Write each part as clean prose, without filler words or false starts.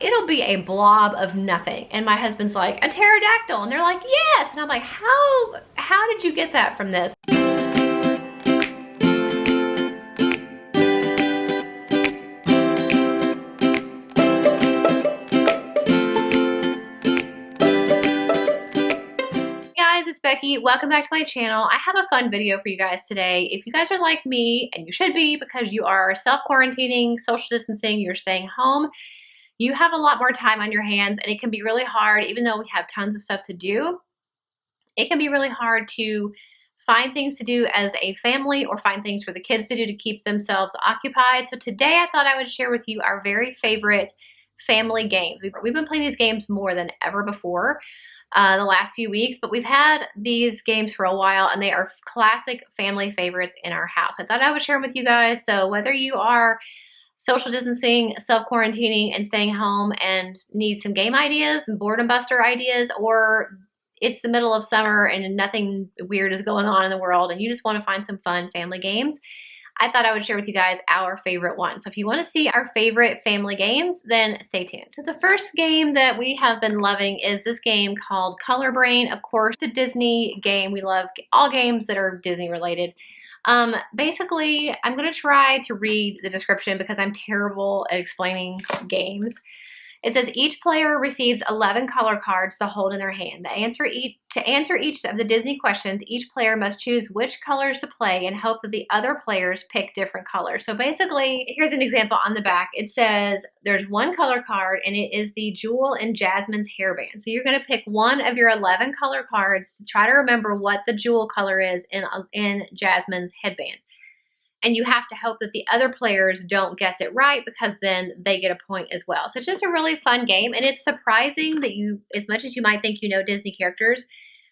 it'll be a blob of nothing. And my husband's like, a pterodactyl. And they're like, yes. And I'm like, how did you get that from this? It's Becky. Welcome back to my channel. I have a fun video for you guys today. If you guys are like me, and you should be because you are self-quarantining, social distancing, you're staying home, you have a lot more time on your hands, and it can be really hard, even though we have tons of stuff to do, it can be really hard to find things to do as a family or find things for the kids to do to keep themselves occupied. So today I thought I would share with you our very favorite family games. We've been playing these games more than ever before. The last few weeks, but we've had these games for a while and they are classic family favorites in our house. I thought I would share them with you guys. So whether you are social distancing, self-quarantining, and staying home and need some game ideas and boredom buster ideas, or it's the middle of summer and nothing weird is going on in the world and you just want to find some fun family games, I thought I would share with you guys our favorite one. So if you want to see our favorite family games, then stay tuned. So the first game that we have been loving is this game called Color Brain. Of course, the Disney game. We love all games that are Disney related. Basically, I'm going to try to read the description because I'm terrible at explaining games. It says each player receives 11 color cards to hold in their hand. To answer each of the Disney questions, each player must choose which colors to play and hope that the other players pick different colors. So basically, here's an example on the back. It says there's one color card and it is the Jewel and Jasmine's hairband. So you're going to pick one of your 11 color cards to try to remember what the Jewel color is in Jasmine's headband. And you have to hope that the other players don't guess it right because then they get a point as well. So it's just a really fun game. And it's surprising that you, as much as you might think you know Disney characters,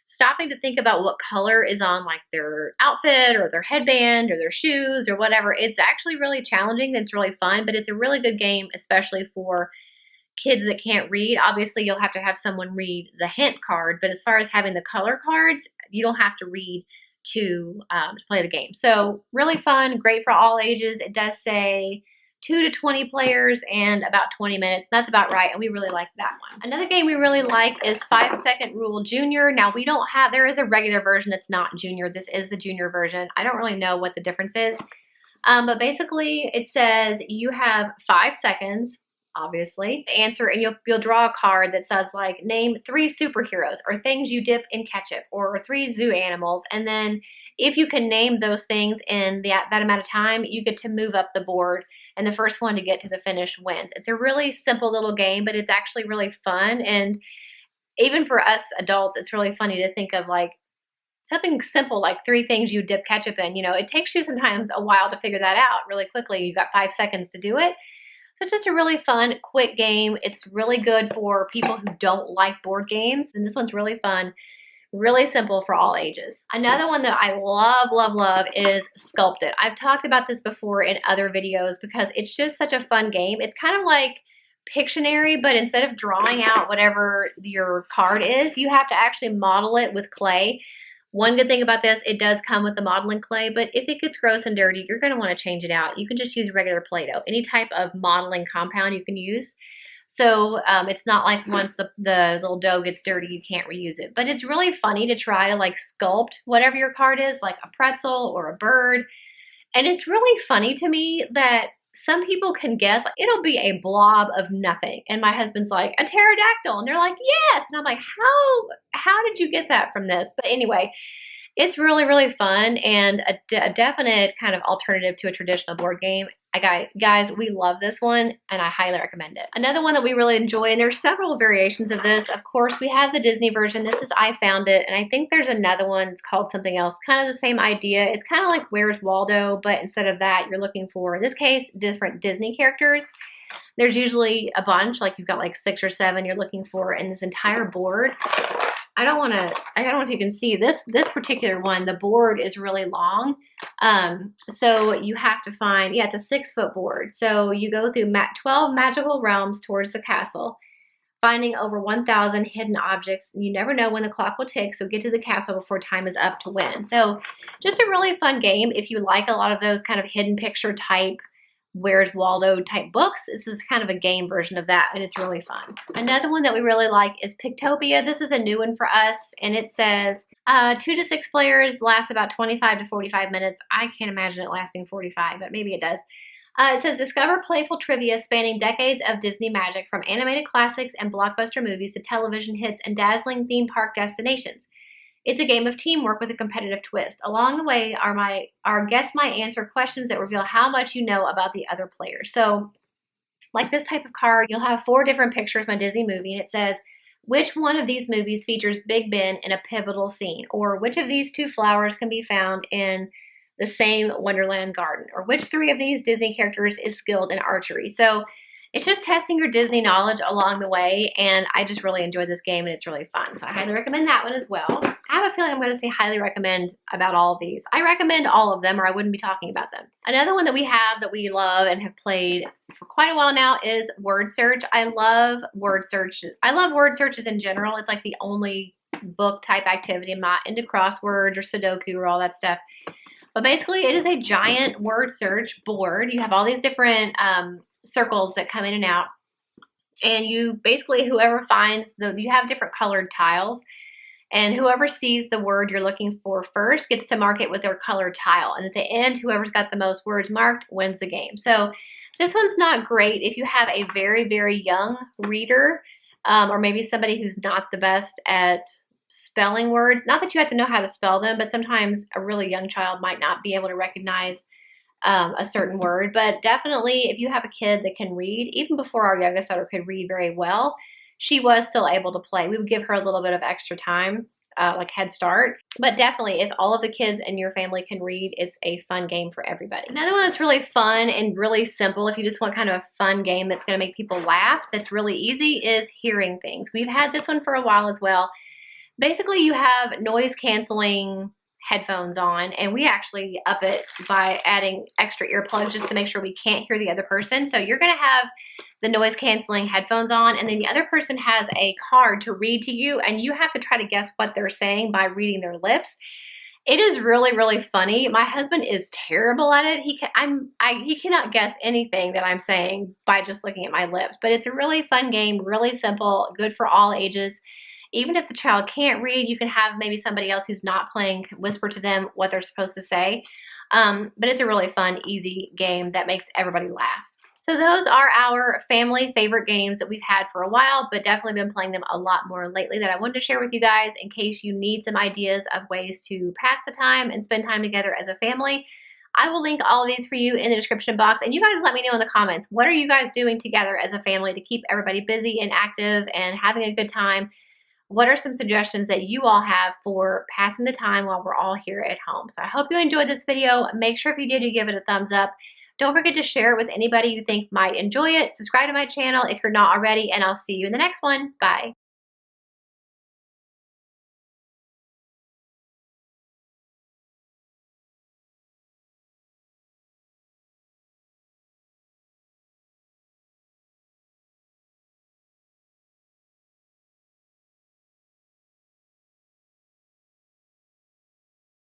stopping to think about what color is on like their outfit or their headband or their shoes or whatever. It's actually really challenging. It's really fun, but it's a really good game, especially for kids that can't read. Obviously, you'll have to have someone read the hint card. But as far as having the color cards, you don't have to read to play the game. So really fun, great for all ages. It does say 2 to 20 players and about 20 minutes. That's about right, and we really like that one. Another game we really like is 5 Second Rule Junior. Now we don't have, there is a regular version that's not Junior. This is the Junior version. I don't really know what the difference is. But basically it says you have 5 seconds, obviously, to answer, and you'll draw a card that says like name 3 superheroes or things you dip in ketchup or 3 zoo animals, and then if you can name those things in that amount of time, you get to move up the board, and the first one to get to the finish wins. It's a really simple little game, but it's actually really fun, and even for us adults, it's really funny to think of like something simple like 3 things you dip ketchup in. You know, it takes you sometimes a while to figure that out really quickly. You've got 5 seconds to do it. So it's just a really fun, quick game. It's really good for people who don't like board games. And this one's really fun, really simple for all ages. Another one that I love, love, love is Sculpted. I've talked about this before in other videos because it's just such a fun game. It's kind of like Pictionary, but instead of drawing out whatever your card is, you have to actually model it with clay. One good thing about this, it does come with the modeling clay, but if it gets gross and dirty, you're going to want to change it out. You can just use regular Play-Doh. Any type of modeling compound you can use. So it's not like once the little dough gets dirty, you can't reuse it. But it's really funny to try to like sculpt whatever your card is, like a pretzel or a bird. And it's really funny to me that some people can guess like, it'll be a blob of nothing. And my husband's like, a pterodactyl. And they're like, yes. And I'm like, how did you get that from this? But anyway, it's really, really fun and a definite kind of alternative to a traditional board game. Guys, we love this one and I highly recommend it. Another one that we really enjoy, and there's several variations of this. Of course, we have the Disney version. This is I Found It, and I think there's another one. It's called something else. Kind of the same idea. It's kind of like Where's Waldo, but instead of that, you're looking for, in this case, different Disney characters. There's usually a bunch, like you've got like 6 or 7 you're looking for in this entire board. I don't know if you can see this particular one. The board is really long. So you have to find, yeah, it's a 6-foot board. So you go through 12 magical realms towards the castle, finding over 1,000 hidden objects. You never know when the clock will tick, so get to the castle before time is up to win. So just a really fun game if you like a lot of those kind of hidden picture type Where's Waldo type books. This is kind of a game version of that, and it's really fun. Another one that we really like is Picktopia. This is a new one for us, and it says 2 to 6 players, lasts about 25 to 45 minutes. I can't imagine it lasting 45, but maybe it does. It says discover playful trivia spanning decades of Disney magic, from animated classics and blockbuster movies to television hits and dazzling theme park destinations. It's a game of teamwork with a competitive twist. Along the way, our guests might answer questions that reveal how much you know about the other players. So, like this type of card, you'll have 4 different pictures from a Disney movie, and it says, which one of these movies features Big Ben in a pivotal scene? Or which of these 2 flowers can be found in the same Wonderland garden? Or which 3 of these Disney characters is skilled in archery? So it's just testing your Disney knowledge along the way, and I just really enjoy this game, and it's really fun. So I highly recommend that one as well. I have a feeling I'm going to say highly recommend about all of these. I recommend all of them, or I wouldn't be talking about them. Another one that we have that we love and have played for quite a while now is word search. I love word search. I love word searches in general. It's like the only book type activity. I'm not into crosswords or Sudoku or all that stuff. But basically, it is a giant word search board. You have all these different circles that come in and out, and you basically, whoever finds you have different colored tiles, and whoever sees the word you're looking for first gets to mark it with their colored tile, and at the end, whoever's got the most words marked wins the game. So this one's not great if you have a very, very young reader, or maybe somebody who's not the best at spelling words. Not that you have to know how to spell them, but sometimes a really young child might not be able to recognize a certain word. But definitely, if you have a kid that can read, even before our youngest daughter could read very well, she was still able to play. We would give her a little bit of extra time, like head start. But definitely, if all of the kids in your family can read, it's a fun game for everybody. Another one that's really fun and really simple, if you just want kind of a fun game that's going to make people laugh, that's really easy, is hearing things. We've had this one for a while as well. Basically, you have noise canceling headphones on, and we actually up it by adding extra earplugs just to make sure we can't hear the other person. So you're going to have the noise canceling headphones on, and then the other person has a card to read to you, and you have to try to guess what they're saying by reading their lips. It is really, really funny. My husband is terrible at it. He cannot guess anything that I'm saying by just looking at my lips, but it's a really fun game, really simple, good for all ages. Even if the child can't read, you can have maybe somebody else who's not playing whisper to them what they're supposed to say. But it's a really fun, easy game that makes everybody laugh. So those are our family favorite games that we've had for a while, but definitely been playing them a lot more lately, that I wanted to share with you guys in case you need some ideas of ways to pass the time and spend time together as a family. I will link all of these for you in the description box, and you guys let me know in the comments, what are you guys doing together as a family to keep everybody busy and active and having a good time? What are some suggestions that you all have for passing the time while we're all here at home? So I hope you enjoyed this video. Make sure if you did, you give it a thumbs up. Don't forget to share it with anybody you think might enjoy it. Subscribe to my channel if you're not already, and I'll see you in the next one. Bye.